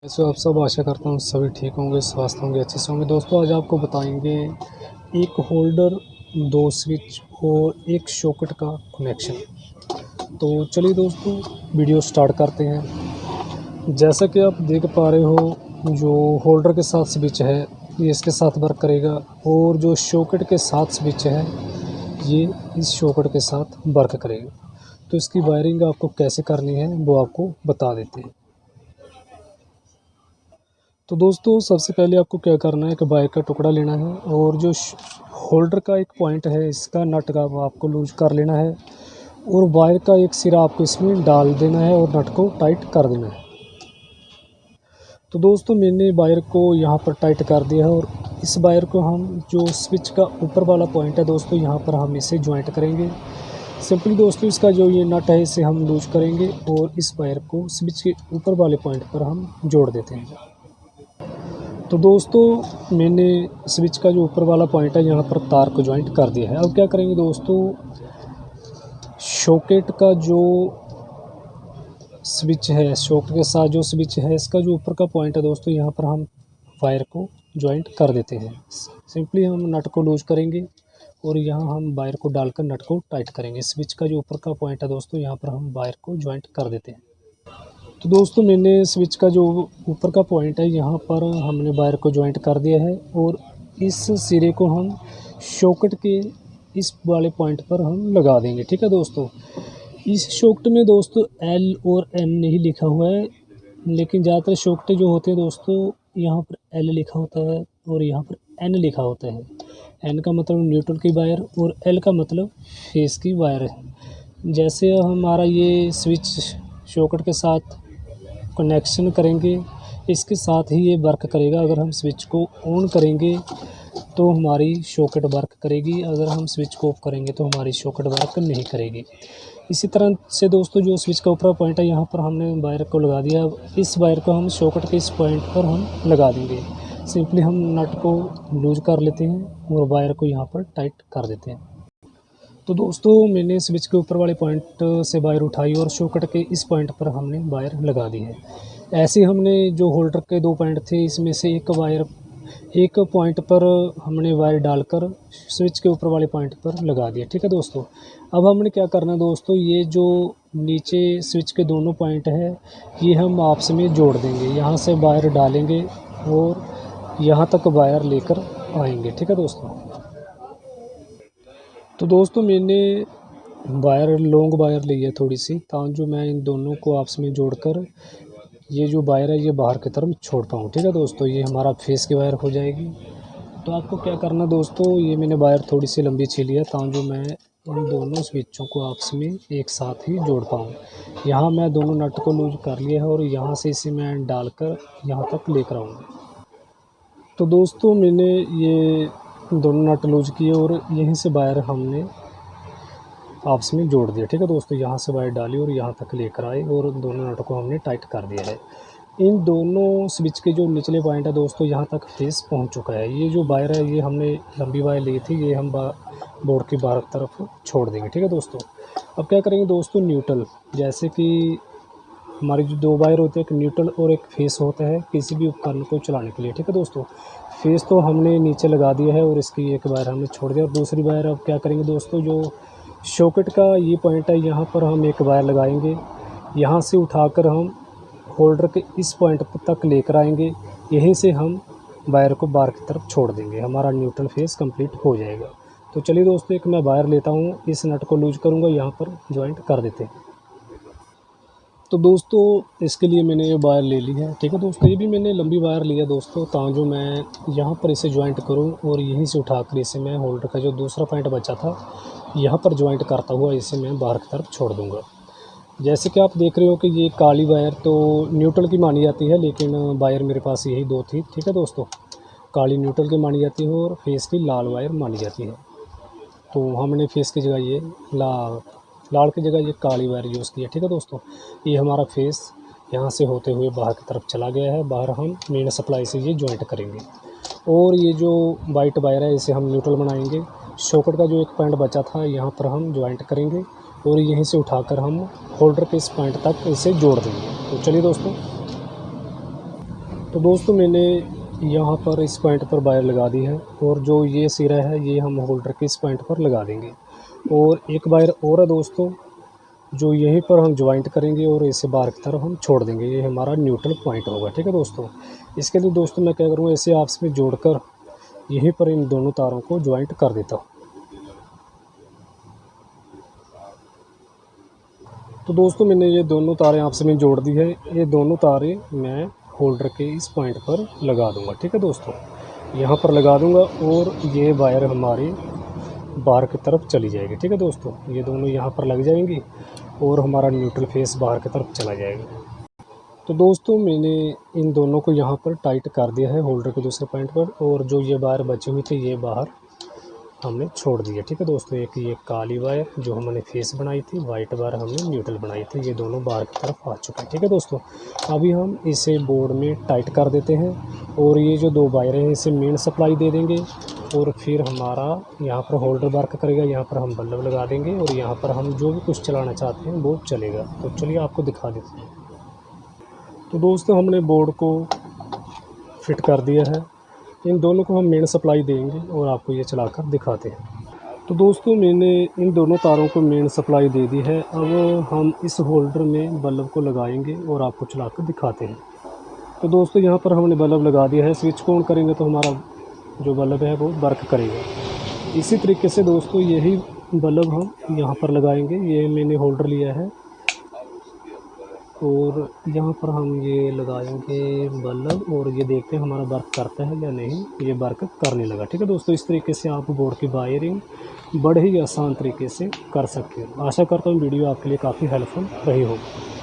वैसे आप सब आशा करता हूँ सभी ठीक होंगे, स्वस्थ होंगे, अच्छे से होंगे। दोस्तों आज आपको बताएंगे एक होल्डर, दो स्विच और एक सॉकेट का कनेक्शन। तो चलिए दोस्तों वीडियो स्टार्ट करते हैं। जैसा कि आप देख पा रहे हो, जो होल्डर के साथ स्विच है ये इसके साथ वर्क करेगा और जो सॉकेट के साथ स्विच है ये इस सॉकेट के साथ वर्क करेगा। तो इसकी वायरिंग आपको कैसे करनी है वो आपको बता देते हैं। तो दोस्तों सबसे पहले आपको क्या करना है कि वायर का टुकड़ा लेना है और जो होल्डर का एक पॉइंट है इसका नट का वो आपको लूज कर लेना है और वायर का एक सिरा आपको इसमें डाल देना है और नट को टाइट कर देना है। तो दोस्तों मैंने वायर को यहाँ पर टाइट कर दिया है और इस वायर को हम जो स्विच का ऊपर वाला पॉइंट है दोस्तों यहाँ पर हम इसे ज्वाइंट करेंगे। सिंपली दोस्तों इसका जो ये नट है इसे हम लूज करेंगे और इस वायर को स्विच के ऊपर वाले पॉइंट पर हम जोड़ देते हैं। तो दोस्तों मैंने स्विच का जो ऊपर वाला पॉइंट है यहाँ पर तार को ज्वाइंट कर दिया है। अब क्या करेंगे दोस्तों, सॉकेट का जो स्विच है, सॉकेट के साथ जो स्विच है इसका जो ऊपर का पॉइंट है दोस्तों यहाँ पर हम वायर को ज्वाइंट कर देते हैं। सिंपली हम नट को लूज करेंगे और यहाँ हम वायर को डालकर नट को टाइट करेंगे। स्विच का जो ऊपर का पॉइंट है दोस्तों यहाँ पर हम वायर को ज्वाइंट कर देते हैं। तो दोस्तों मैंने स्विच का जो ऊपर का पॉइंट है यहाँ पर हमने वायर को ज्वाइंट कर दिया है और इस सिरे को हम सॉकेट के इस वाले पॉइंट पर हम लगा देंगे। ठीक है दोस्तों, इस सॉकेट में दोस्तों एल और एन नहीं लिखा हुआ है, लेकिन ज़्यादातर सॉकेट जो होते हैं दोस्तों यहाँ पर एल लिखा होता है और यहाँ पर एन लिखा होता है। एन का मतलब न्यूट्रल की वायर और एल का मतलब फेस की वायर है। जैसे हमारा ये स्विच सॉकेट के साथ कनेक्शन करेंगे इसके साथ ही ये वर्क करेगा। अगर हम स्विच को ऑन करेंगे तो हमारी सॉकेट वर्क करेगी, अगर हम स्विच को ऑफ करेंगे तो हमारी सॉकेट वर्क नहीं करेगी। इसी तरह से दोस्तों जो स्विच का ऊपरी पॉइंट है यहाँ पर हमने वायर को लगा दिया। अब इस वायर को हम सॉकेट के इस पॉइंट पर हम लगा देंगे। सिंपली हम नट को लूज कर लेते हैं और वायर को यहाँ पर टाइट कर देते हैं। तो दोस्तों मैंने स्विच के ऊपर वाले पॉइंट से वायर उठाई और सॉकेट के इस पॉइंट पर हमने वायर लगा दी है। ऐसे हमने जो होल्डर के दो पॉइंट थे इसमें से एक पॉइंट पर हमने वायर डालकर स्विच के ऊपर वाले पॉइंट पर लगा दिया। ठीक है दोस्तों, अब हमने क्या करना है दोस्तों, ये जो नीचे स्विच के दोनों पॉइंट है ये हम आपस में जोड़ देंगे। यहाँ से वायर डालेंगे और यहाँ तक वायर लेकर आएंगे। ठीक है दोस्तों, तो दोस्तों मैंने वायर लॉन्ग वायर ली है थोड़ी सी, ताकि मैं इन दोनों को आपस में जोड़कर ये जो वायर है ये बाहर की तरफ छोड़ पाऊँ। ठीक है दोस्तों, ये हमारा फेस की वायर हो जाएगी। तो आपको क्या करना दोस्तों, ये मैंने वायर थोड़ी सी लंबी छीली है ताकि मैं इन दोनों स्विचों को आपस में एक साथ ही जोड़ पाऊँ। यहाँ मैं दोनों नट को लूज कर लिया है और यहाँ से इसे मैं डालकर यहाँ तक लेकर आऊँगा। तो दोस्तों मैंने ये दोनों नट लूज किए और यहीं से वायर हमने आपस में जोड़ दिया। ठीक है दोस्तों, यहाँ से वायर डाली और यहाँ तक लेकर आए और दोनों नट को हमने टाइट कर दिया है। इन दोनों स्विच के जो निचले पॉइंट है दोस्तों यहाँ तक फेस पहुँच चुका है। ये जो वायर है ये हमने लंबी वायर ली थी, ये हम बोर्ड की बाहर तरफ छोड़ देंगे। ठीक है दोस्तों, अब क्या करेंगे दोस्तों, न्यूट्रल, जैसे कि हमारी जो दो वायर होते हैं, एक न्यूट्रल और एक फेस होता है किसी भी उपकरण को चलाने के लिए। ठीक है दोस्तों, फेस तो हमने नीचे लगा दिया है और इसकी एक वायर हमने छोड़ दिया और दूसरी वायर अब क्या करेंगे दोस्तों, जो सॉकेट का ये पॉइंट है यहाँ पर हम एक वायर लगाएंगे। यहाँ से उठाकर हम होल्डर के इस पॉइंट तक लेकर आएंगे, यहीं से हम वायर को बाहर की तरफ छोड़ देंगे। हमारा न्यूट्रल फेस कंप्लीट हो जाएगा। तो चलिए दोस्तों एक मैं वायर लेता हूँ, इस नट को लूज करूँगा, यहाँ पर ज्वाइंट कर देते हैं। तो दोस्तों इसके लिए मैंने ये वायर ले ली है। ठीक है दोस्तों, ये भी मैंने लंबी वायर लिया दोस्तों ताकि मैं यहाँ पर इसे ज्वाइंट करूँ और यहीं से उठाकर इसे मैं होल्डर का जो दूसरा पॉइंट बचा था यहाँ पर ज्वाइंट करता हुआ इसे मैं बाहर की तरफ छोड़ दूँगा। जैसे कि आप देख रहे हो कि ये काली वायर तो न्यूट्रल की मानी जाती है, लेकिन वायर मेरे पास यही दो थी। ठीक है दोस्तों, काली न्यूट्रल की मानी जाती है और फेस की लाल वायर मानी जाती है। तो हमने फेस की जगह ये लाल की जगह ये काली वायर यूज़ की है। ठीक है दोस्तों, ये हमारा फेस यहाँ से होते हुए बाहर की तरफ चला गया है। बाहर हम मेन सप्लाई से ये ज्वाइंट करेंगे और ये जो वाइट वायर है इसे हम न्यूट्रल बनाएंगे। सॉकेट का जो एक पॉइंट बचा था यहाँ पर हम ज्वाइंट करेंगे और यहीं से उठाकर हम होल्डर के इस पॉइंट तक इसे जोड़ देंगे। तो चलिए दोस्तों तो दोस्तों मैंने यहाँ पर इस पॉइंट पर वायर लगा दी है और जो ये सिरा है ये हम होल्डर के इस पॉइंट पर लगा देंगे। और एक वायर और है दोस्तों जो यहीं पर हम ज्वाइंट करेंगे और इसे बाहर की तरफ हम छोड़ देंगे। ये हमारा न्यूट्रल पॉइंट होगा, ठीक है दोस्तों। इसके लिए दोस्तों मैं क्या करूँगा, इसे आपस में जोड़कर यहीं पर इन दोनों तारों को ज्वाइंट कर देता हूँ। तो दोस्तों मैंने ये दोनों तारें आपस में जोड़ दी है। ये दोनों तारें मैं होल्डर के इस पॉइंट पर लगा दूंगा, ठीक है दोस्तों। यहाँ पर लगा दूंगा और ये वायर हमारी बाहर की तरफ चली जाएगी, ठीक है दोस्तों। ये दोनों यहाँ पर लग जाएंगी और हमारा न्यूट्रल फेस बाहर की तरफ चला जाएगा। तो दोस्तों मैंने इन दोनों को यहाँ पर टाइट कर दिया है होल्डर के दूसरे पॉइंट पर, और जो ये वायर बची हुई थी ये बाहर हमने छोड़ दिया, ठीक है दोस्तों। एक ये काली वायर जो हमने फेस बनाई थी, वाइट वायर हमने न्यूट्रल बनाई थी, ये दोनों बाहर की तरफ आ चुके हैं, ठीक है दोस्तों। अभी हम इसे बोर्ड में टाइट कर देते हैं और ये जो दो वायर हैं इसे मेन सप्लाई दे देंगे और फिर हमारा यहाँ पर होल्डर वर्क करेगा। यहाँ पर हम बल्ब लगा देंगे और यहाँ पर हम जो भी कुछ चलाना चाहते हैं वो चलेगा। तो चलिए आपको दिखा देते हैं। तो दोस्तों हमने बोर्ड को फिट कर दिया है। इन दोनों को हम मेन सप्लाई देंगे और आपको ये चलाकर दिखाते हैं। तो दोस्तों मैंने इन दोनों तारों को मेन सप्लाई दे दी है। अब हम इस होल्डर में बल्ब को लगाएंगे और आपको चलाकर दिखाते हैं। तो दोस्तों यहाँ पर हमने बल्ब लगा दिया है। स्विच को ऑन करेंगे तो हमारा जो बल्ब है वो वर्क करेगा। इसी तरीके से दोस्तों यही बल्ब हम यहाँ पर लगाएंगे। ये मैंने होल्डर लिया है और यहाँ पर हम ये लगाएंगे बल्ब और ये देखते हैं हमारा वर्क करता है या नहीं। ये वर्क करने लगा, ठीक है दोस्तों। इस तरीके से आप बोर्ड की वायरिंग बड़े ही आसान तरीके से कर सकते हो। आशा करता हूँ वीडियो आपके लिए काफ़ी हेल्पफुल रही होगी।